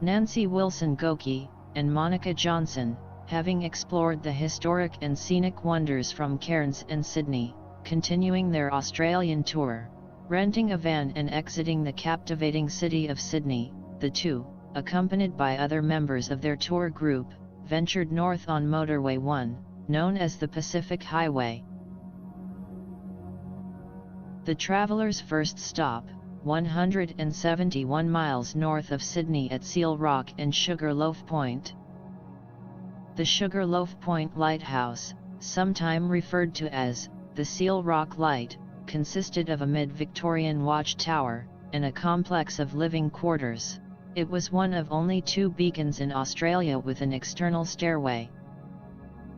Nancy Wilson Goki and Monica Johnson, having explored the historic and scenic wonders from Cairns and Sidney, continuing their Australian tour. Renting a van and exiting the captivating city of Sidney, the two, accompanied by other members of their tour group, ventured north on Motorway 1, known as the Pacific Highway. The travelers' first stop, 171 miles north of Sidney at Seal Rock and Sugarloaf Point. The Sugarloaf Point Lighthouse, sometime referred to as the Seal Rock Light, consisted of a mid-Victorian watchtower and a complex of living quarters. It was one of only 2 beacons in Australia with an external stairway.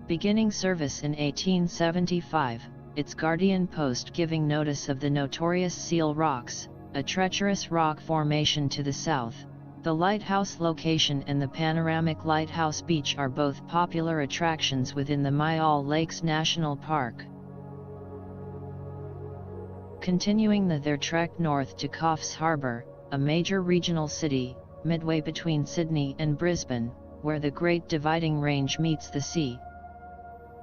Beginning service in 1875, its guardian post giving notice of the notorious Seal Rocks, a treacherous rock formation to the south. The lighthouse location and the panoramic Lighthouse Beach are both popular attractions within the Myall Lakes National Park. Continuing their trek north to Coffs Harbour, a major regional city, midway between Sydney and Brisbane, where the Great Dividing Range meets the sea.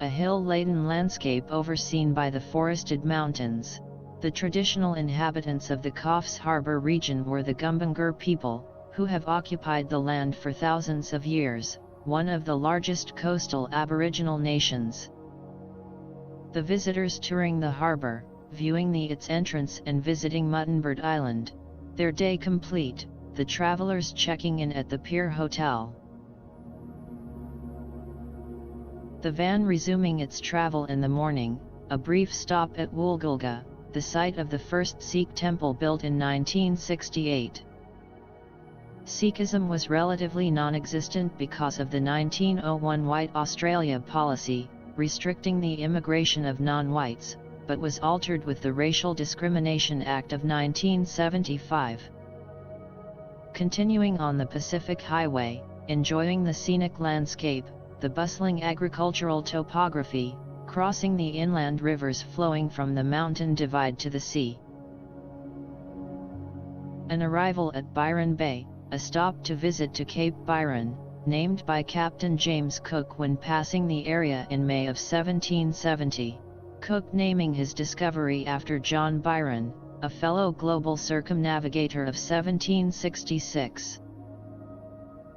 A hill-laden landscape overseen by the forested mountains. The traditional inhabitants of the Coffs Harbour region were the Gumbayngur people, who have occupied the land for thousands of years, one of the largest coastal Aboriginal nations. The visitors touring the harbour, viewing its entrance and visiting Muttonbird Island. Their day complete, the travellers checking in at the Pier Hotel. The van resuming its travel in the morning, a brief stop at Woolgoolga, the site of the first Sikh temple built in 1968. Sikhism was relatively non-existent because of the 1901 White Australia policy, restricting the immigration of non-whites, but was altered with the Racial Discrimination Act of 1975. Continuing on the Pacific Highway, enjoying the scenic landscape, the bustling agricultural topography, crossing the inland rivers flowing from the mountain divide to the sea. An arrival at Byron Bay, a stop to visit to Cape Byron, named by Captain James Cook when passing the area in May of 1770. Cook naming his discovery after John Byron, a fellow global circumnavigator of 1766.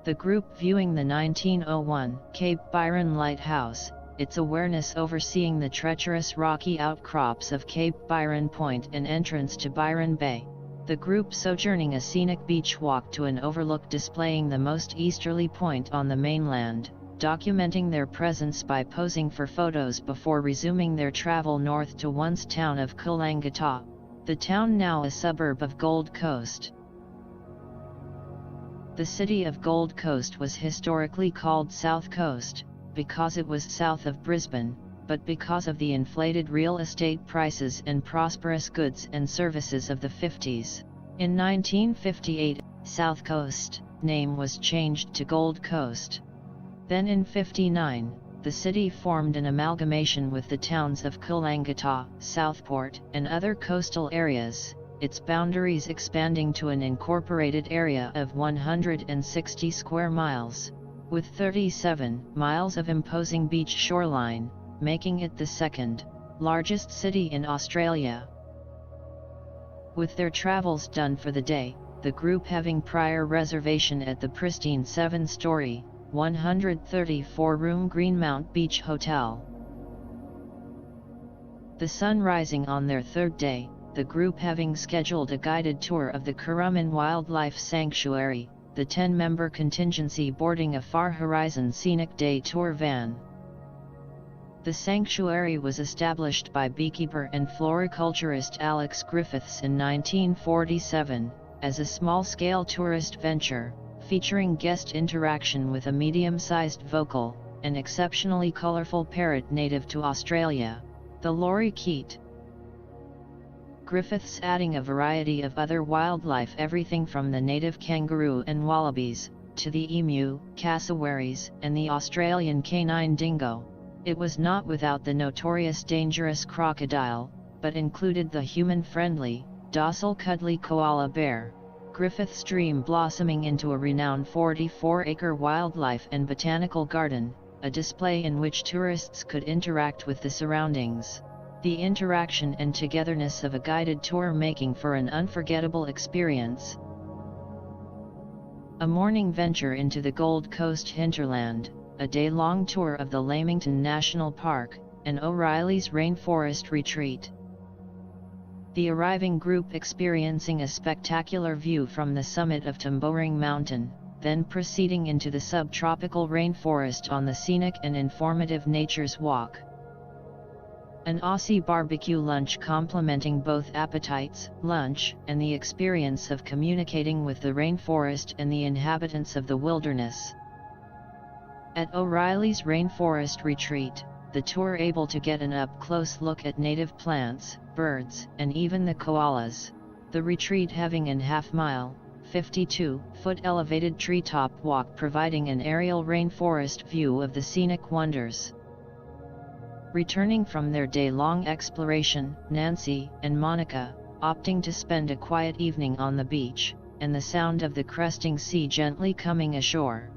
The group viewing the 1901 Cape Byron Lighthouse, its awareness overseeing the treacherous rocky outcrops of Cape Byron Point and entrance to Byron Bay. The group sojourning a scenic beach walk to an overlook displaying the most easterly point on the mainland, documenting their presence by posing for photos before resuming their travel north to once town of Coolangatta, the town now a suburb of Gold Coast. The city of Gold Coast was historically called South Coast, because it was south of Brisbane, but because of the inflated real estate prices and prosperous goods and services of the 50s. In 1958, South Coast name was changed to Gold Coast. Then in 59, the city formed an amalgamation with the towns of Coolangatta, Southport, and other coastal areas, its boundaries expanding to an incorporated area of 160 square miles, with 37 miles of imposing beach shoreline, making it the second largest city in Australia. With their travels done for the day, the group having prior reservation at the pristine 7-story, 134-room Greenmount Beach Hotel. The sun rising on their third day, the group having scheduled a guided tour of the Currumbin Wildlife Sanctuary, the 10-member contingency boarding a Far Horizon Scenic Day tour van. The sanctuary was established by beekeeper and floriculturist Alex Griffiths in 1947, as a small-scale tourist venture, featuring guest interaction with a medium-sized vocal, an exceptionally colourful parrot native to Australia, the lorikeet. Griffiths adding a variety of other wildlife, everything from the native kangaroo and wallabies, to the emu, cassowaries, and the Australian canine dingo. It was not without the notorious dangerous crocodile, but included the human-friendly, docile cuddly koala bear. Griffith Stream blossoming into a renowned 44-acre wildlife and botanical garden, a display in which tourists could interact with the surroundings. The interaction and togetherness of a guided tour making for an unforgettable experience. A morning venture into the Gold Coast hinterland, a day-long tour of the Lamington National Park, and O'Reilly's Rainforest Retreat. The arriving group experiencing a spectacular view from the summit of Tamboring Mountain, then proceeding into the subtropical rainforest on the scenic and informative Nature's Walk. An Aussie barbecue lunch complementing both appetites, lunch, and the experience of communicating with the rainforest and the inhabitants of the wilderness. At O'Reilly's Rainforest Retreat, the tour able to get an up-close look at native plants, birds, and even the koalas. The retreat having an half-mile, 52-foot elevated treetop walk providing an aerial rainforest view of the scenic wonders. Returning from their day-long exploration, Nancy and Monica, opting to spend a quiet evening on the beach, and the sound of the cresting sea gently coming ashore.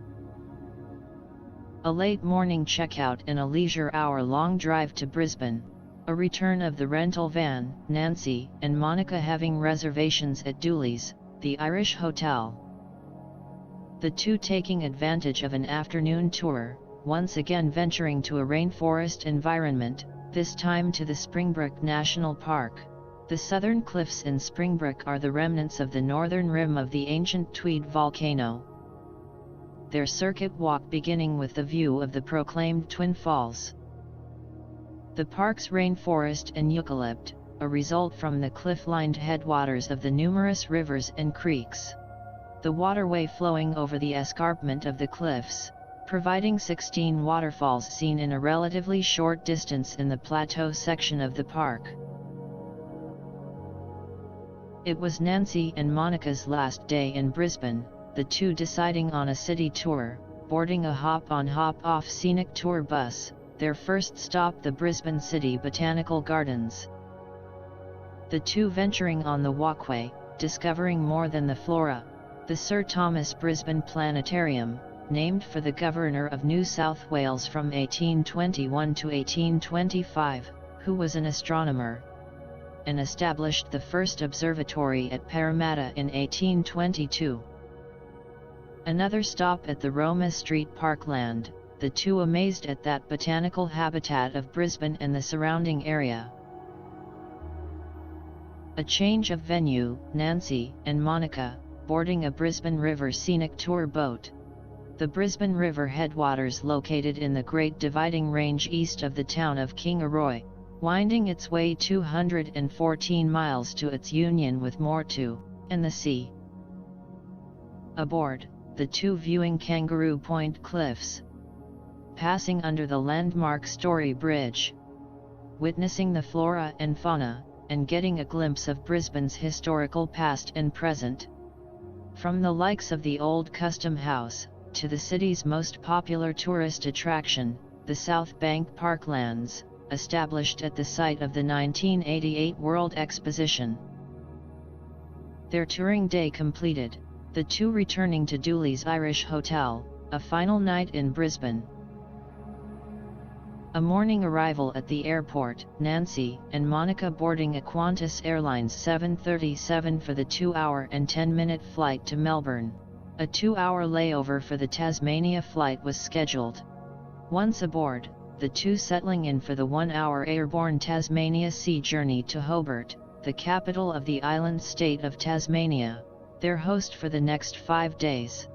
A late morning checkout and a leisure hour-long drive to Brisbane. A return of the rental van, Nancy and Monica having reservations at Dooley's, the Irish Hotel. The two taking advantage of an afternoon tour, once again venturing to a rainforest environment, this time to the Springbrook National Park. The southern cliffs in Springbrook are the remnants of the northern rim of the ancient Tweed volcano. Their circuit walk beginning with the view of the proclaimed Twin Falls. The park's rainforest and eucalypt, a result from the cliff-lined headwaters of the numerous rivers and creeks. The waterway flowing over the escarpment of the cliffs, providing 16 waterfalls seen in a relatively short distance in the plateau section of the park. It was Nancy and Monica's last day in Brisbane, the two deciding on a city tour, boarding a hop-on hop-off scenic tour bus, their first stop the Brisbane City Botanical Gardens. The two venturing on the walkway, discovering more than the flora. The Sir Thomas Brisbane Planetarium, named for the Governor of New South Wales from 1821 to 1825, who was an astronomer, and established the first observatory at Parramatta in 1822. Another stop at the Roma Street Parkland, the two amazed at that botanical habitat of Brisbane and the surrounding area. A change of venue, Nancy and Monica, boarding a Brisbane River scenic tour boat. The Brisbane River headwaters located in the Great Dividing Range east of the town of Kingaroy, winding its way 214 miles to its union with Moretu, and the sea. Aboard, the two viewing Kangaroo Point Cliffs, passing under the landmark Story Bridge, witnessing the flora and fauna, and getting a glimpse of Brisbane's historical past and present. From the likes of the Old Custom House, to the city's most popular tourist attraction, the South Bank Parklands, established at the site of the 1988 World Exposition. Their touring day completed, the two returning to Dooley's Irish Hotel, a final night in Brisbane. A morning arrival at the airport, Nancy and Monica boarding a Qantas Airlines 737 for the 2-hour and 10-minute flight to Melbourne. A 2-hour layover for the Tasmania flight was scheduled. Once aboard, the two settling in for the 1-hour airborne Tasmania Sea journey to Hobart, the capital of the island state of Tasmania, their host for the next 5 days.